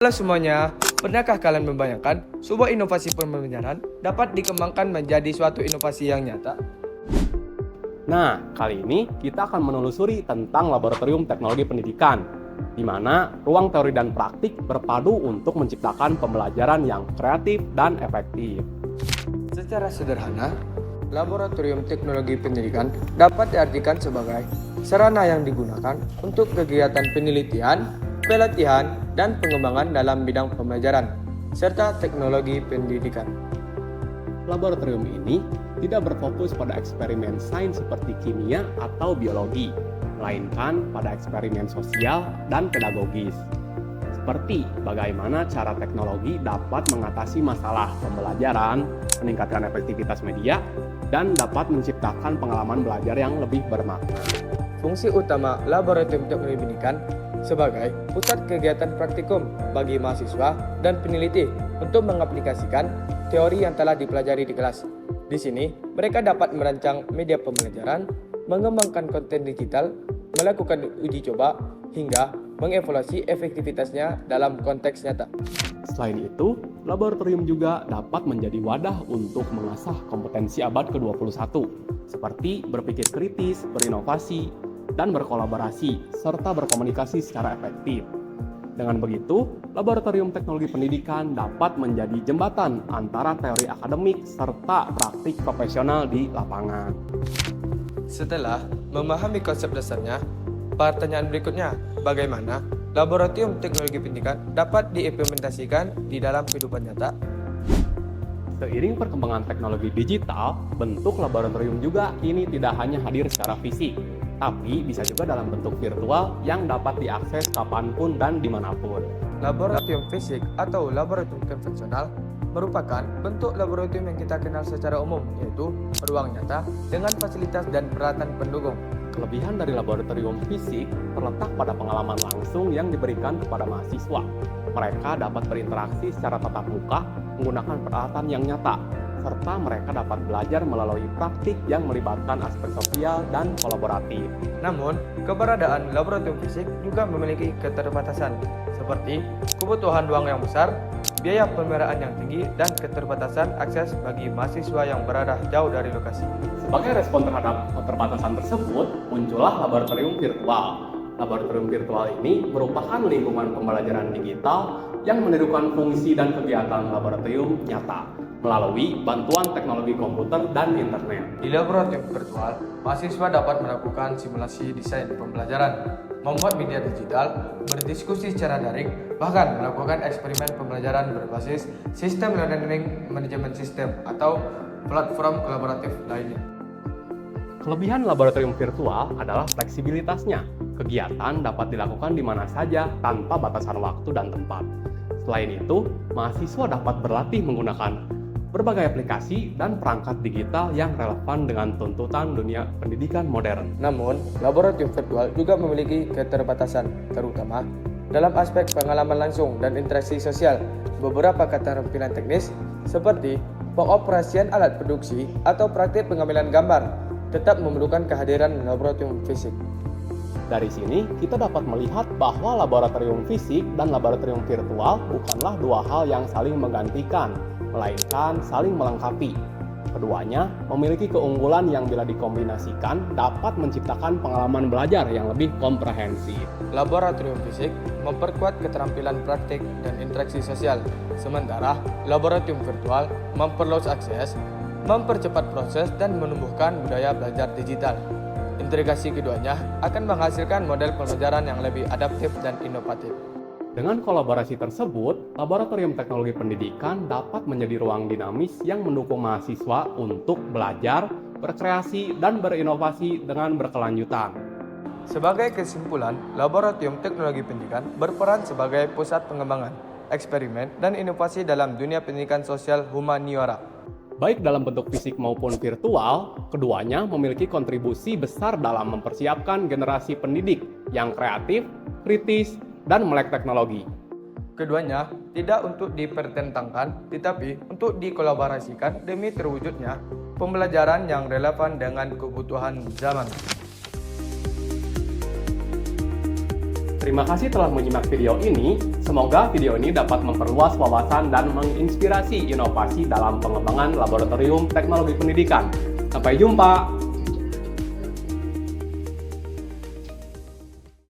Halo semuanya, pernahkah kalian membayangkan sebuah inovasi pembelajaran dapat dikembangkan menjadi suatu inovasi yang nyata? Nah, kali ini kita akan menelusuri tentang laboratorium teknologi pendidikan, di mana ruang teori dan praktik berpadu untuk menciptakan pembelajaran yang kreatif dan efektif. Secara sederhana, laboratorium teknologi pendidikan dapat diartikan sebagai sarana yang digunakan untuk kegiatan penelitian, pelatihan, dan pengembangan dalam bidang pembelajaran, serta teknologi pendidikan. Laboratorium ini tidak berfokus pada eksperimen sains seperti kimia atau biologi, melainkan pada eksperimen sosial dan pedagogis. Seperti bagaimana cara teknologi dapat mengatasi masalah pembelajaran, meningkatkan efektivitas media, dan dapat menciptakan pengalaman belajar yang lebih bermakna. Fungsi utama laboratorium teknologi pendidikan sebagai pusat kegiatan praktikum bagi mahasiswa dan peneliti untuk mengaplikasikan teori yang telah dipelajari di kelas. Di sini, mereka dapat merancang media pembelajaran, mengembangkan konten digital, melakukan uji coba, hingga mengevaluasi efektivitasnya dalam konteks nyata. Selain itu, laboratorium juga dapat menjadi wadah untuk mengasah kompetensi abad ke-21, seperti berpikir kritis, berinovasi, dan berkolaborasi, serta berkomunikasi secara efektif. Dengan begitu, laboratorium teknologi pendidikan dapat menjadi jembatan antara teori akademik serta praktik profesional di lapangan. Setelah memahami konsep dasarnya, pertanyaan berikutnya, bagaimana laboratorium teknologi pendidikan dapat diimplementasikan di dalam kehidupan nyata? Seiring perkembangan teknologi digital, bentuk laboratorium juga kini tidak hanya hadir secara fisik, tapi bisa juga dalam bentuk virtual yang dapat diakses kapanpun dan dimanapun. Laboratorium fisik atau laboratorium konvensional merupakan bentuk laboratorium yang kita kenal secara umum, yaitu ruang nyata dengan fasilitas dan peralatan pendukung. Kelebihan dari laboratorium fisik terletak pada pengalaman langsung yang diberikan kepada mahasiswa. Mereka dapat berinteraksi secara tatap muka menggunakan peralatan yang nyata, serta mereka dapat belajar melalui praktik yang melibatkan aspek sosial dan kolaboratif. Namun, keberadaan laboratorium fisik juga memiliki keterbatasan, seperti kebutuhan ruang yang besar, biaya pemeliharaan yang tinggi, dan keterbatasan akses bagi mahasiswa yang berada jauh dari lokasi. Sebagai respon terhadap keterbatasan tersebut, muncullah laboratorium virtual. Laboratorium virtual ini merupakan lingkungan pembelajaran digital yang menirukan fungsi dan kegiatan laboratorium nyata melalui bantuan teknologi komputer dan internet. Di laboratorium virtual, mahasiswa dapat melakukan simulasi desain pembelajaran, membuat media digital, berdiskusi secara daring, bahkan melakukan eksperimen pembelajaran berbasis sistem learning management system atau platform kolaboratif lainnya. Kelebihan laboratorium virtual adalah fleksibilitasnya. Kegiatan dapat dilakukan di mana saja tanpa batasan waktu dan tempat. Selain itu, mahasiswa dapat berlatih menggunakan berbagai aplikasi dan perangkat digital yang relevan dengan tuntutan dunia pendidikan modern. Namun, laboratorium virtual juga memiliki keterbatasan, terutama dalam aspek pengalaman langsung dan interaksi sosial. Beberapa keterampilan teknis seperti pengoperasian alat produksi atau praktik pengambilan gambar tetap memerlukan kehadiran laboratorium fisik. Dari sini, kita dapat melihat bahwa laboratorium fisik dan laboratorium virtual bukanlah dua hal yang saling menggantikan, melainkan saling melengkapi. Keduanya memiliki keunggulan yang bila dikombinasikan dapat menciptakan pengalaman belajar yang lebih komprehensif. Laboratorium fisik memperkuat keterampilan praktik dan interaksi sosial, sementara laboratorium virtual memperluas akses, mempercepat proses, dan menumbuhkan budaya belajar digital. Integrasi keduanya akan menghasilkan model pembelajaran yang lebih adaptif dan inovatif. Dengan kolaborasi tersebut, laboratorium teknologi pendidikan dapat menjadi ruang dinamis yang mendukung mahasiswa untuk belajar, berkreasi, dan berinovasi dengan berkelanjutan. Sebagai kesimpulan, laboratorium teknologi pendidikan berperan sebagai pusat pengembangan, eksperimen, dan inovasi dalam dunia pendidikan sosial humaniora. Baik dalam bentuk fisik maupun virtual, keduanya memiliki kontribusi besar dalam mempersiapkan generasi pendidik yang kreatif, kritis, dan melek teknologi. Keduanya tidak untuk dipertentangkan, tetapi untuk dikolaborasikan demi terwujudnya pembelajaran yang relevan dengan kebutuhan zaman. Terima kasih telah menyimak video ini. Semoga video ini dapat memperluas wawasan dan menginspirasi inovasi dalam pengembangan laboratorium teknologi pendidikan. Sampai jumpa!